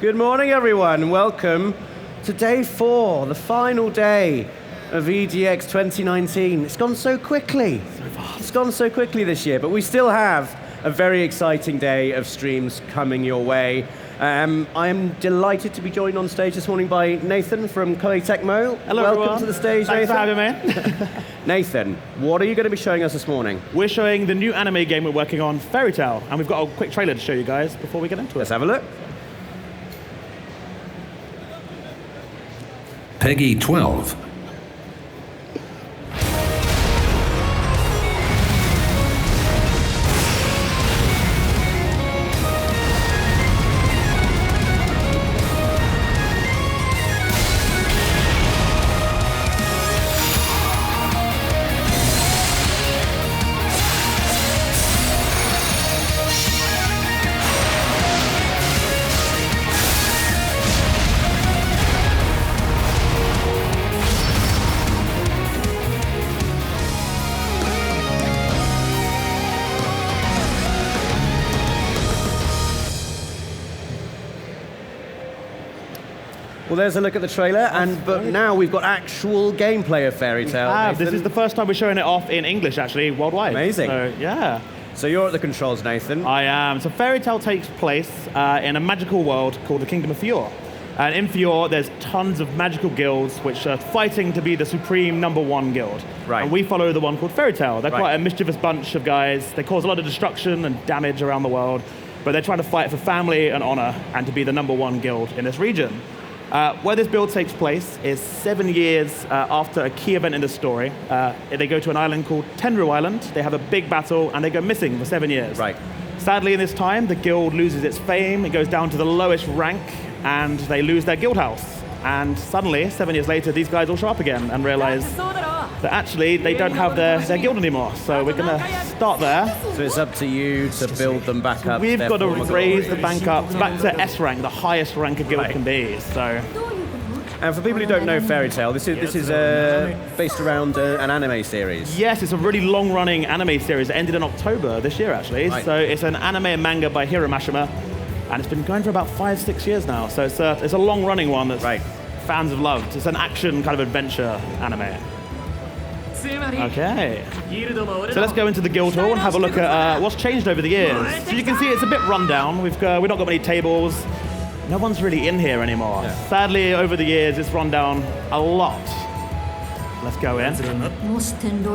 Good morning, everyone. Welcome to day 4, the final day of EGX 2019. It's gone so quickly. It's gone so quickly this year, but we still have a very exciting day of streams coming your way. I am delighted to be joined on stage this morning by Nathan from Koei Tecmo. Hello, Welcome everyone. to the stage, Thanks Nathan. for having me. Nathan, what are you going to be showing us this morning? We're showing the new anime game we're working on, Fairy Tail, and we've got a quick trailer to show you guys before we get into it. Let's have a look. Peggy 12. Well, there's a look at the trailer, but now we've got actual gameplay of Fairy Tail. This is the first time we're showing it off in English, actually, worldwide. Amazing. So, yeah. So you're at the controls, Nathan. I am. So Fairy Tail takes place in a magical world called the Kingdom of Fior. And in Fior, there's tons of magical guilds which are fighting to be the supreme #1 guild. Right. And we follow the one called Fairy Tail. They're Right. quite a mischievous bunch of guys. They cause a lot of destruction and damage around the world, but they're trying to fight for family and honor and to be the #1 guild in this region. Where this build takes place is 7 years after a key event in the story. They go to an island called Tenru Island. They have a big battle and they go missing for 7 years. Right. Sadly, in this time, the guild loses its fame. It goes down to the lowest rank and they lose their guild house. And suddenly, 7 years later, these guys all show up again and realize that actually they don't have their guild anymore. So we're going to start there. So it's up to you to build them back up. We've their got to former raise glory. the bank up back to S rank, the highest rank a guild Right. can be. So. And for people who don't know Fairy Tail, this is based around an anime series. Yes, it's a really long-running anime series. It ended in October this year, actually. Right. So it's an anime and manga by Hiro Mashima, and it's been going for about 5-6 years now. So it's a long-running one that Right. fans have loved. It's an action kind of adventure anime. Okay. So let's go into the guild hall and have a look at what's changed over the years. So you can see it's a bit run down. We've not got many tables. No one's really in here anymore. Yeah. Sadly, over the years, it's run down a lot. Let's go in.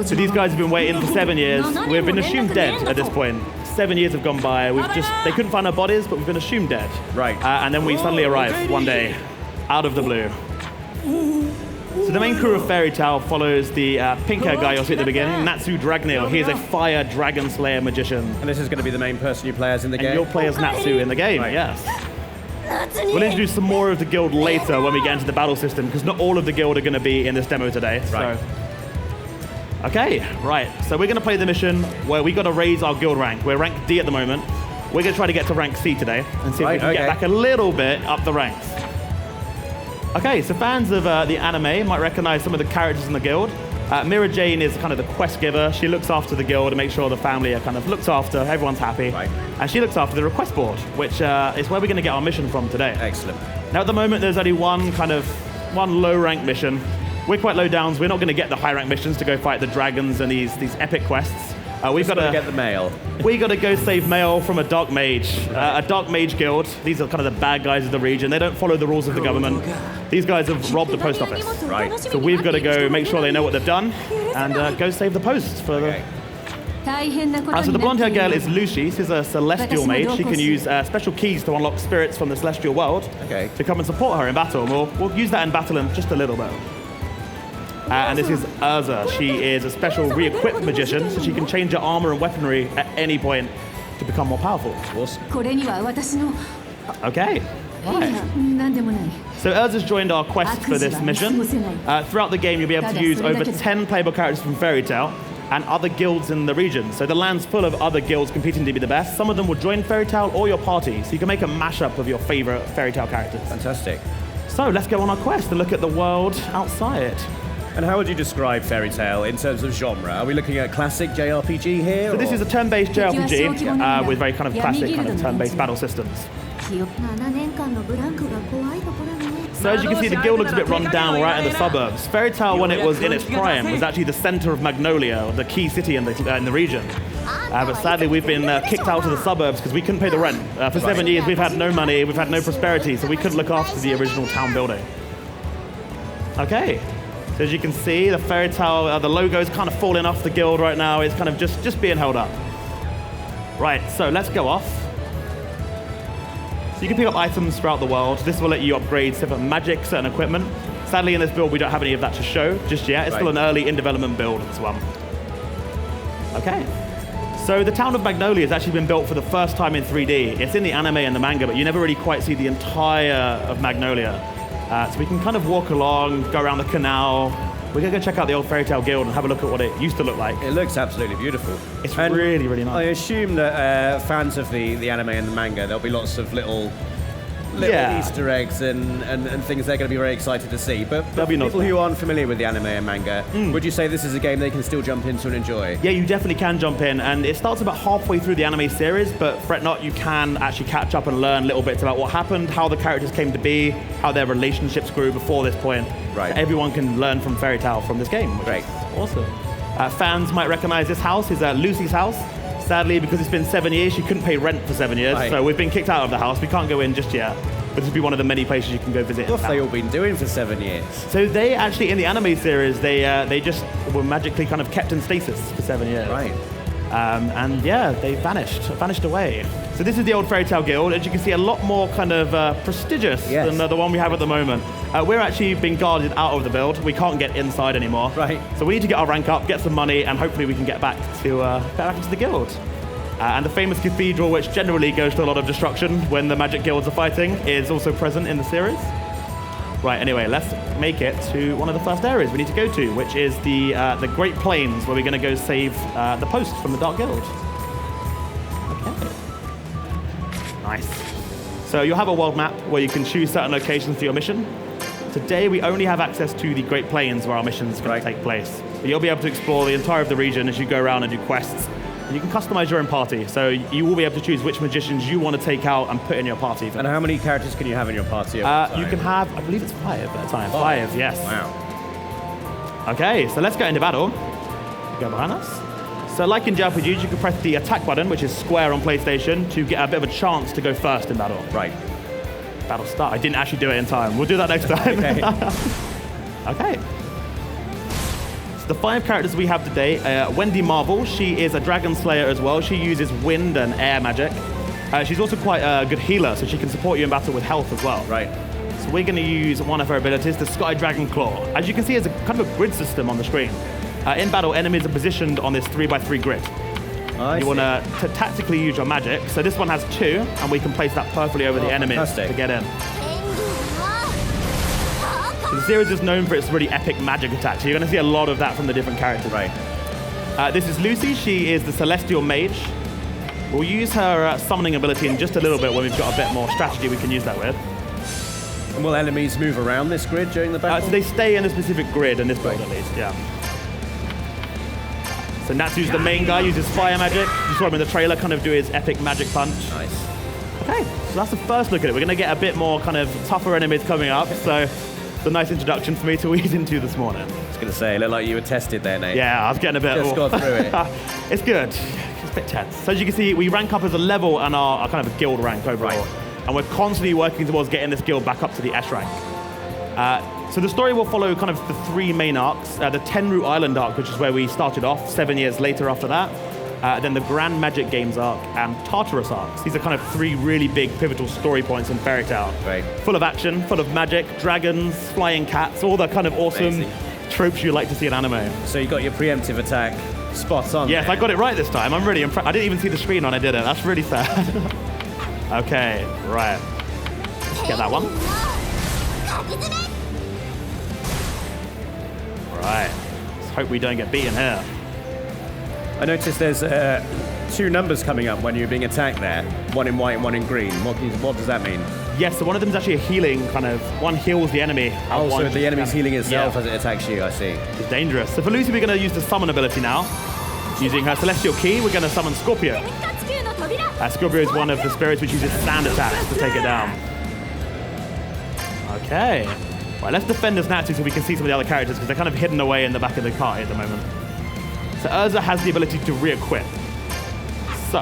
So these guys have been waiting for 7 years. We've been assumed dead at this point. 7 years have gone by. They couldn't find our bodies, but we've been assumed dead. Right. And then we suddenly arrive one day, out of the blue. So the main crew of Fairy Tail follows the pink-haired guy you'll see at the beginning, Natsu Dragneel. He is a fire dragon slayer magician. And this is going to be the main person you play as in the And game? you'll play as Natsu in the game, Right. yes. We'll introduce some more of the guild later when we get into the battle system, because not all of the guild are going to be in this demo today. Right. So. Okay, right. So we're going to play the mission where we got to raise our guild rank. We're rank D at the moment. We're going to try to get to rank C today and see if we can get back a little bit up the ranks. Okay, so fans of the anime might recognize some of the characters in the guild. Mira Jane is kind of the quest giver. She looks after the guild and makes sure the family are kind of looked after, everyone's happy. Right. And she looks after the request board, which is where we're going to get our mission from today. Excellent. Now at the moment there's only one low rank mission. We're quite low downs, we're not going to get the high rank missions to go fight the dragons and these epic quests. We've got to get the mail. We got to go save mail from a dark mage, a dark mage guild. These are kind of the bad guys of the region. They don't follow the rules of the government. These guys have robbed the post office. Right. So we've got to go make sure they know what they've done and go save the post for the. So the blonde-haired girl is Lucius. She's a celestial mage. She can use special keys to unlock spirits from the celestial world to come and support her in battle. And we'll use that in battle in just a little bit. And this is Urza. She is a special re-equipped magician, so she can change her armor and weaponry at any point to become more powerful. Awesome. Okay. Right. So Urza's joined our quest for this mission. Throughout the game, you'll be able to use over 10 playable characters from Fairy Tail and other guilds in the region. So the land's full of other guilds competing to be the best. Some of them will join Fairy Tail or your party, so you can make a mashup of your favorite Fairy Tail characters. Fantastic. So let's go on our quest and look at the world outside. And how would you describe Fairy Tail in terms of genre? Are we looking at classic JRPG here? So this is a turn-based JRPG with very kind of classic kind of turn-based battle systems. So as you can see, the guild looks a bit run down right in the suburbs. Fairy Tail, when it was in its prime, was actually the center of Magnolia, the key city in the region. But sadly, we've been kicked out of the suburbs because we couldn't pay the rent. For 7 years, we've had no money, we've had no prosperity, so we couldn't look after the original town building. Okay, so as you can see, the Fairy Tail, the logo's kind of falling off the guild right now. It's kind of just being held up. Right, so let's go off. So you can pick up items throughout the world. This will let you upgrade certain magic, certain equipment. Sadly, in this build, we don't have any of that to show just yet. It's still an early in-development build, this one. Okay. So the town of Magnolia has actually been built for the first time in 3D. It's in the anime and the manga, but you never really quite see the entire of Magnolia. So we can kind of walk along, go around the canal. We're going to go check out the old Fairy Tail Guild and have a look at what it used to look like. It looks absolutely beautiful. It's really, really nice. I assume that fans of the anime and the manga, there'll be lots of little Easter eggs and things they're going to be very excited to see. But people who aren't familiar with the anime and manga, would you say this is a game they can still jump into and enjoy? Yeah, you definitely can jump in. And it starts about halfway through the anime series, but fret not, you can actually catch up and learn little bits about what happened, how the characters came to be, how their relationships grew before this point. Right. So everyone can learn from Fairy Tail from this game, which is awesome. Fans might recognize this house is Lucy's house. Sadly, because it's been 7 years, she couldn't pay rent for 7 years, so we've been kicked out of the house. We can't go in just yet, but this will be one of the many places you can go visit. What have they all been doing for 7 years? So they actually, in the anime series, they just were magically kind of kept in stasis for 7 years. Right. And yeah, they vanished away. So this is the old Fairy Tail Guild. As you can see, a lot more kind of prestigious than the one we have at the moment. We're actually being guarded out of the build. We can't get inside anymore. Right. So we need to get our rank up, get some money, and hopefully we can get back into the guild. And the famous cathedral, which generally goes to a lot of destruction when the magic guilds are fighting, is also present in the series. Right, anyway, let's make it to one of the first areas we need to go to, which is the Great Plains, where we're going to go save the post from the Dark Guild. Okay. Nice. So you'll have a world map where you can choose certain locations for your mission. Today, we only have access to the Great Plains where our mission's going to take place. But you'll be able to explore the entire of the region as you go around and do quests. And you can customize your own party, so you will be able to choose which magicians you want to take out and put in your party. And how many characters can you have in your party at a time? You can have, I believe it's 5 at a time. 5, yes. Wow. Okay, so let's get into battle. Go behind us. So like in JRPGs, you can press the attack button, which is square on PlayStation, to get a bit of a chance to go first in battle. Right. Battle start. I didn't actually do it in time. We'll do that next time. Okay. Okay. So the 5 characters we have today, Wendy Marvel, she is a dragon slayer as well. She uses wind and air magic. She's also quite a good healer, so she can support you in battle with health as well. Right. So we're going to use one of her abilities, the Sky Dragon Claw. As you can see, there's a kind of a grid system on the screen. In battle, enemies are positioned on this 3x3 grid. You want to tactically use your magic. So this one has 2, and we can place that perfectly over the enemies to get in. So the series is known for its really epic magic attacks. So you're going to see a lot of that from the different characters. Right. This is Lucy. She is the Celestial Mage. We'll use her summoning ability in just a little bit when we've got a bit more strategy we can use that with. And will enemies move around this grid during the battle? So they stay in a specific grid in this build at least, yeah. So Natsu's the main guy, uses fire magic. You saw him in the trailer kind of do his epic magic punch. Nice. Okay, so that's the first look at it. We're going to get a bit more kind of tougher enemies coming up, so it's a nice introduction for me to ease into this morning. I was going to say, it looked like you were tested there, Nate. Yeah, I was getting a bit... Just got through it. It's good. It's a bit tense. So as you can see, we rank up as a level and our kind of a guild rank overall. Right. And we're constantly working towards getting this guild back up to the S rank. So the story will follow kind of the 3 main arcs. The Tenru Island arc, which is where we started off 7 years later after that. Then the Grand Magic Games arc and Tartarus arcs. These are kind of 3 really big pivotal story points in Fairy Tail. Right. Full of action, full of magic, dragons, flying cats, all the kind of awesome tropes you like to see in anime. So you got your preemptive attack spot on. Yes, I got it right this time. I'm really impressed. I didn't even see the screen when I did it. That's really sad. Okay, right. Let's get that one. Right. Let's hope we don't get beaten here. I noticed there's 2 numbers coming up when you're being attacked there. 1 in white and 1 in green. What does that mean? Yes, so one of them is actually a healing kind of... One heals the enemy. Oh, so the enemy's healing itself as it attacks you, I see. It's dangerous. So for Lucy, we're going to use the summon ability now. Using her Celestial Key, we're going to summon Scorpio. Scorpio is one of the spirits which uses sand attacks to take it down. Okay. Right, let's defend as Natsu so we can see some of the other characters because they're kind of hidden away in the back of the cart at the moment. So Urza has the ability to re-equip. So,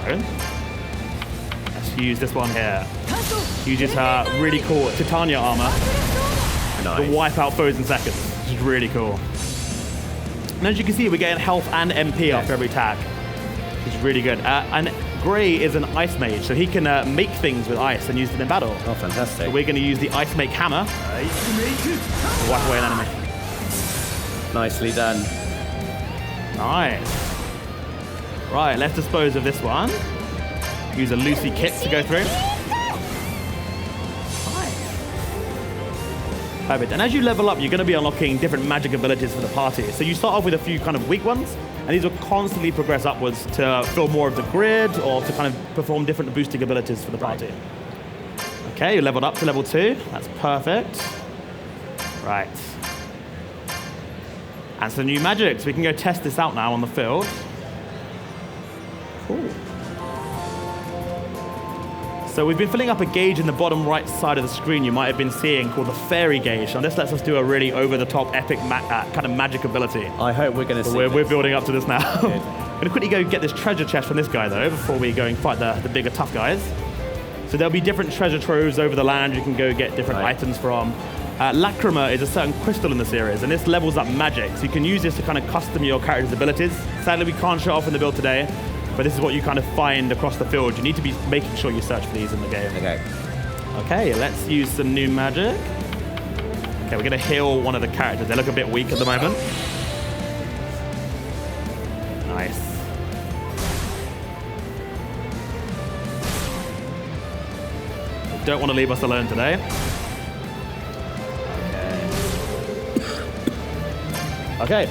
let's use this one here. Uses her really cool Titania armor to wipe out foes in seconds, which is really cool. And as you can see, we're getting health and MP after every attack, which is really good. And Gray is an ice mage, so he can make things with ice and use them in battle. Oh, fantastic. So we're going to use the Ice Make Hammer to wipe away an enemy. Nicely done. Nice. Right, let's dispose of this one. Use a Lucy kit to go through. Perfect. And as you level up, you're going to be unlocking different magic abilities for the party. So you start off with a few kind of weak ones, and these will constantly progress upwards to fill more of the grid or to kind of perform different boosting abilities for the party. Okay, you leveled up to level 2. That's perfect. Right. And some new magic, so we can go test this out now on the field. Cool. So we've been filling up a gauge in the bottom right side of the screen you might have been seeing called the Fairy Gauge. And this lets us do a really over-the-top epic kind of magic ability. I hope we're going to see We're building up to this now. I'm going to quickly go get this treasure chest from this guy, though, before we go and fight the bigger, tough guys. So there'll be different treasure troves over the land you can go get different items from. Lacrima is a certain crystal in the series, and this levels up magic. So you can use this to kind of custom your character's abilities. Sadly, we can't show off in the build today, but this is what you kind of find across the field. You need to be making sure you search for these in the game. Okay, let's use some new magic. Okay, we're going to heal one of the characters. They look a bit weak at the moment. Nice. Don't want to leave us alone today. Okay.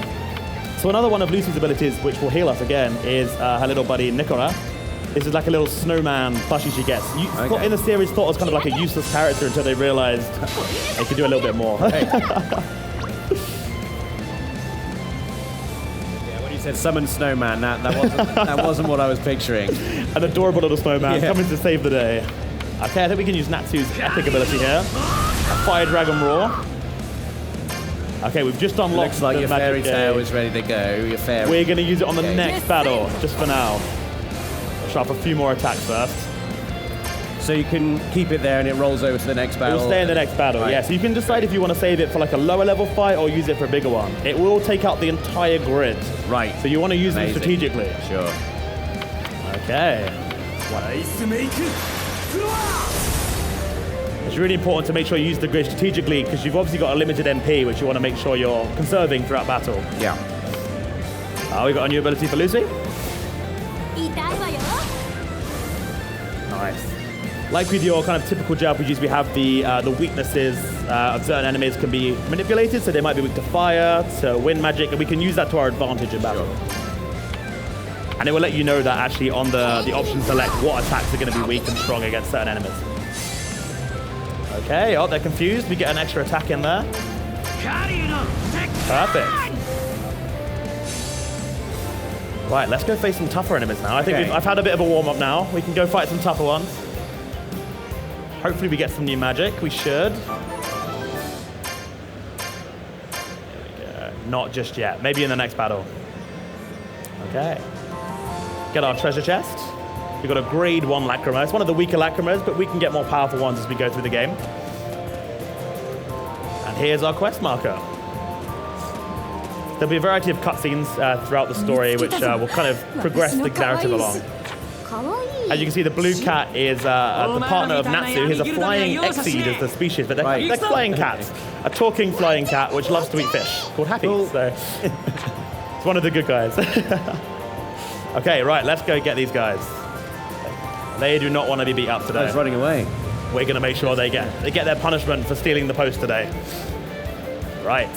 So another one of Lucy's abilities, which will heal us again, is her little buddy Nikora. This is like a little snowman plushie she gets. In the series, thought it was kind of like a useless character until they realized they could do a little bit more. When you said summon snowman, that wasn't what I was picturing. An adorable little snowman coming to save the day. Okay, I think we can use Natsu's epic ability here. A Fire Dragon Roar. Okay, we've just unlocked Looks like the your fairy tale is ready to go. Your fairy. We're going to use it on the next battle, just for now. Show up a few more attacks first. So you can keep it there and it rolls over to the next battle? It will stay in the next battle, yeah. So you can decide if you want to save it for like a lower level fight or use it for a bigger one. It will take out the entire grid. Right. So you want to use it strategically. Sure. Okay. It's really important to make sure you use the grid strategically because you've obviously got a limited MP, which you want to make sure you're conserving throughout battle. Yeah. We got a new ability for Lucy. Nice. Like with your kind of typical JRPGs, we have the weaknesses of certain enemies can be manipulated, so they might be weak to fire, to wind magic, and we can use that to our advantage in battle. Sure. And it will let you know that actually on the option select what attacks are going to be weak and strong against certain enemies. Okay, they're confused. We get an extra attack in there. Perfect. Right, let's go face some tougher enemies now. I think I've had a bit of a warm-up now. We can go fight some tougher ones. Hopefully we get some new magic. We should. There we go. Not just yet. Maybe in the next battle. Okay. Get our treasure chest. We've got a grade 1 Lacrima. It's one of the weaker Lacrimas, but we can get more powerful ones as we go through the game. And here's our quest marker. There'll be a variety of cutscenes throughout the story, which will kind of progress the narrative along. As you can see, the blue cat is the partner of Natsu. He's a flying Exceed as the species, but they're flying cats. A talking flying cat which loves to eat fish, called Happy. So it's one of the good guys. Okay, right, let's go get these guys. They do not want to be beat up today. He's running away. We're going to make sure they get their punishment for stealing the post today. Right.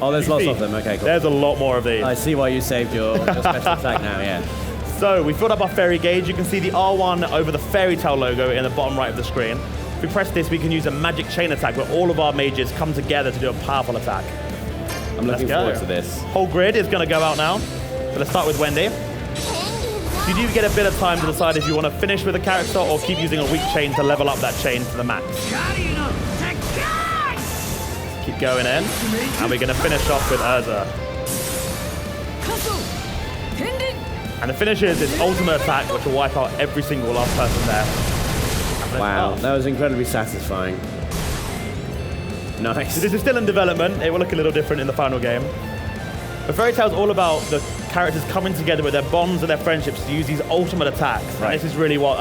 Oh, there's lots of them. Okay, cool. There's a lot more of these. I see why you saved your special attack now, yeah. So we filled up our fairy gauge. You can see the R1 over the fairy tale logo in the bottom right of the screen. If we press this, we can use a magic chain attack where all of our mages come together to do a powerful attack. I'm looking forward to this. Whole grid is going to go out now. So let's start with Wendy. So you do get a bit of time to decide if you want to finish with a character or keep using a weak chain to level up that chain to the max. Keep going in, and we're going to finish off with Urza. And the finish is its ultimate attack, which will wipe out every single last person there. Wow, that was incredibly satisfying. Nice. So this is still in development. It will look a little different in the final game. But Fairy Tail's all about the characters coming together with their bonds and their friendships to use these ultimate attacks. Right. And this is really what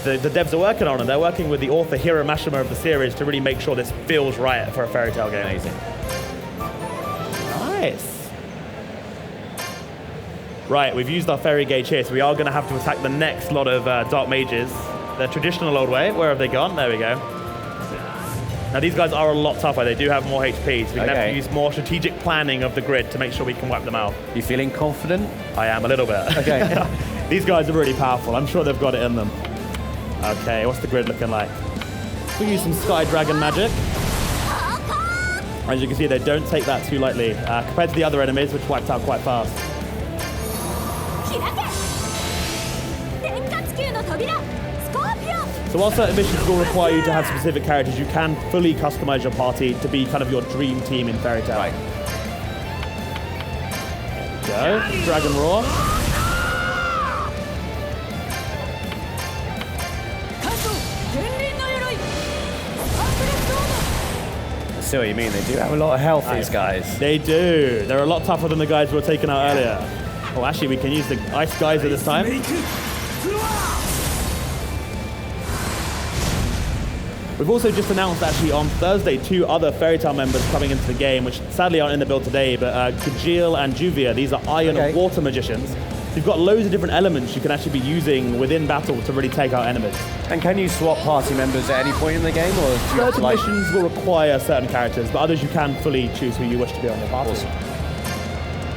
the devs are working on, and they're working with the author Hiro Mashima of the series to really make sure this feels right for a Fairy Tail game. Amazing. Nice. Right, we've used our fairy gauge here, so we are going to have to attack the next lot of dark mages. The traditional old way. Where have they gone? There we go. Now these guys are a lot tougher. They do have more HP, so we're going to have to use more strategic planning of the grid to make sure we can wipe them out. You feeling confident? I am a little bit. Okay. These guys are really powerful. I'm sure they've got it in them. Okay, what's the grid looking like? We use some Sky Dragon magic. As you can see, they don't take that too lightly compared to the other enemies, which wiped out quite fast. So while certain missions will require you to have specific characters, you can fully customize your party to be kind of your dream team in Fairy Tail. Right. There we go. Dragon Roar. I see what you mean. They do have a lot of health, these guys. They do. They're a lot tougher than the guys who were taken out earlier. Oh, actually, we can use the Ice Geyser this time. We've also just announced, actually, on Thursday, 2 other Fairy Tail members coming into the game, which sadly aren't in the build today, but Kajil and Juvia. These are iron and water magicians. You've got loads of different elements you can actually be using within battle to really take out enemies. And can you swap party members at any point in the game? Or certain missions will require certain characters, but others you can fully choose who you wish to be on your party. Awesome.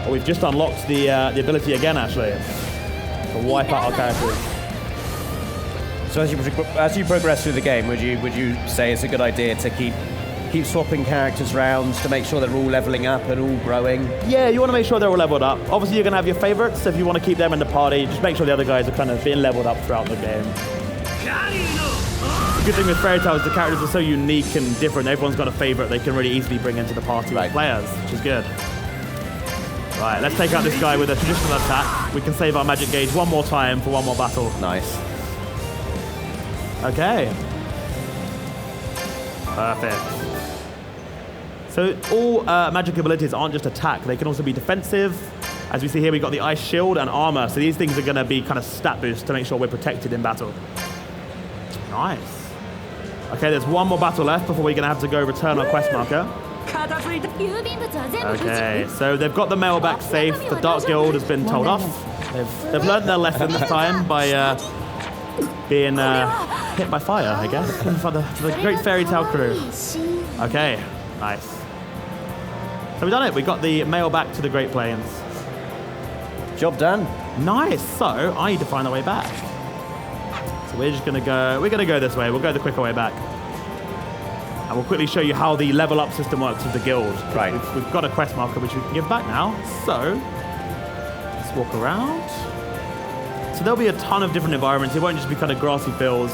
Well, we've just unlocked the ability again, actually, to wipe out our characters. So as you progress through the game, would you say it's a good idea to keep swapping characters round to make sure they're all leveling up and all growing? Yeah, you want to make sure they're all leveled up. Obviously, you're going to have your favorites, so if you want to keep them in the party, just make sure the other guys are kind of being leveled up throughout the game. The good thing with Fairy Tail is the characters are so unique and different. Everyone's got a favorite they can really easily bring into the party with players, which is good. Right, let's take out this guy with a traditional attack. We can save our magic gauge one more time for one more battle. Nice. Okay. Perfect. So all magic abilities aren't just attack, they can also be defensive. As we see here, we've got the ice shield and armor, so these things are going to be kind of stat boosts to make sure we're protected in battle. Nice. Okay, there's one more battle left before we're going to have to go return our quest marker. Okay, so they've got the mail back safe. The Dark Guild has been told off. They've learned their lesson this time by being hit by fire, I guess, for the great Fairy Tail crew. Okay, nice. So we've done it. We got the mail back to the Great Plains. Job done. Nice. So I need to find our way back. So we're just gonna go this way. We'll go the quicker way back. And we'll quickly show you how the level up system works with the guild. Right. We've got a quest marker which we can give back now. So let's walk around. So there'll be a ton of different environments. It won't just be kind of grassy fields.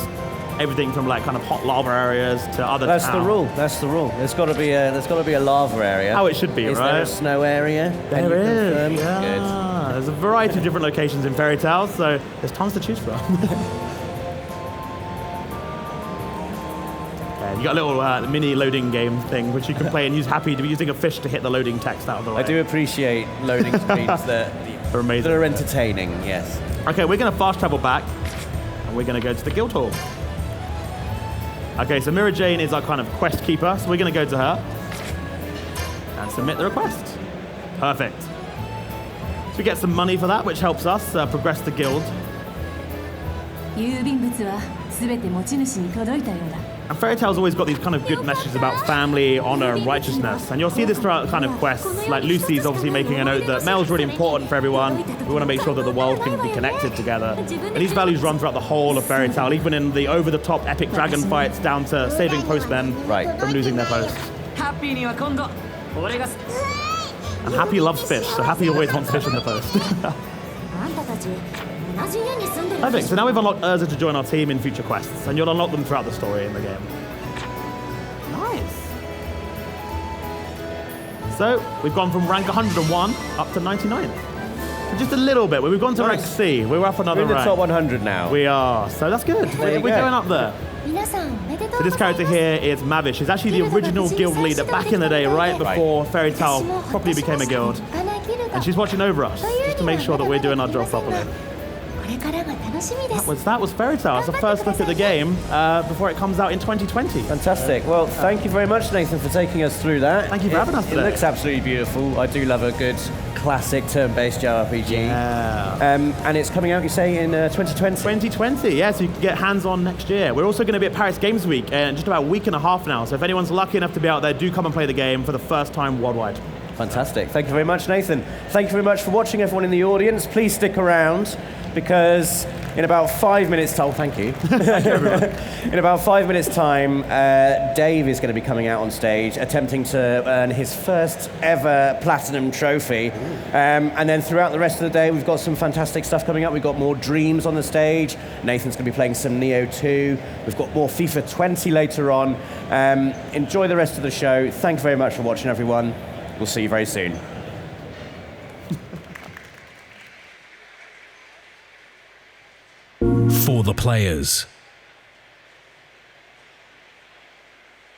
Everything from like kind of hot lava areas to other. That's the rule. That's the rule. There's got to be a lava area. How it should be, right? Is there a snow area? There is. Yeah. Good. There's a variety of different locations in Fairy Tail, so there's tons to choose from. You got a little mini loading game thing which you can play and use happy to be using a fish to hit the loading text out of the way. I do appreciate loading screens that are amazing. That are entertaining, yes. Okay, we're going to fast travel back and we're going to go to the guild hall. Okay, so Mira Jane is our kind of quest keeper, so we're going to go to her and submit the request. Perfect. So we get some money for that, which helps us progress the guild. And Fairy Tail's always got these kind of good messages about family, honor, and righteousness. And you'll see this throughout kind of quests. Like Lucy's obviously making a note that mail's really important for everyone. We want to make sure that the world can be connected together. And these values run throughout the whole of Fairy Tail, even in the over-the-top epic dragon fights down to saving postmen from losing their posts. And Happy loves fish, so Happy always wants fish in the post. Perfect. So now we've unlocked Urza to join our team in future quests, and you'll unlock them throughout the story in the game. Nice. So we've gone from rank 101 up to 99. So just a little bit. We've gone to rank C. We're up another rank. We're in the top 100 now. We are. So that's good. We're going up there. So this character here is Mavish. He's actually the original guild leader back in the day, right before Fairy Tail properly became a guild. And she's watching over us, just to make sure that we're doing our job properly. That was Fairy Tail. That's the first look at the game before it comes out in 2020. Fantastic. Well, thank you very much, Nathan, for taking us through that. Thank you for having us today. It looks absolutely beautiful. I do love a good classic turn-based JRPG. Yeah. And it's coming out, you say, in 2020? 2020, yeah, so you can get hands-on next year. We're also going to be at Paris Games Week in just about a week and a half now. So if anyone's lucky enough to be out there, do come and play the game for the first time worldwide. Fantastic. Thank you very much, Nathan. Thank you very much for watching, everyone in the audience. Please stick around, because in about 5 minutes' time, thank you. Thank you, everyone. In about 5 minutes' time, Dave is going to be coming out on stage, attempting to earn his first ever Platinum trophy. And then throughout the rest of the day, we've got some fantastic stuff coming up. We've got more Dreams on the stage. Nathan's going to be playing some Neo 2. We've got more FIFA 20 later on. Enjoy the rest of the show. Thank you very much for watching, everyone. We'll see you very soon. For the players.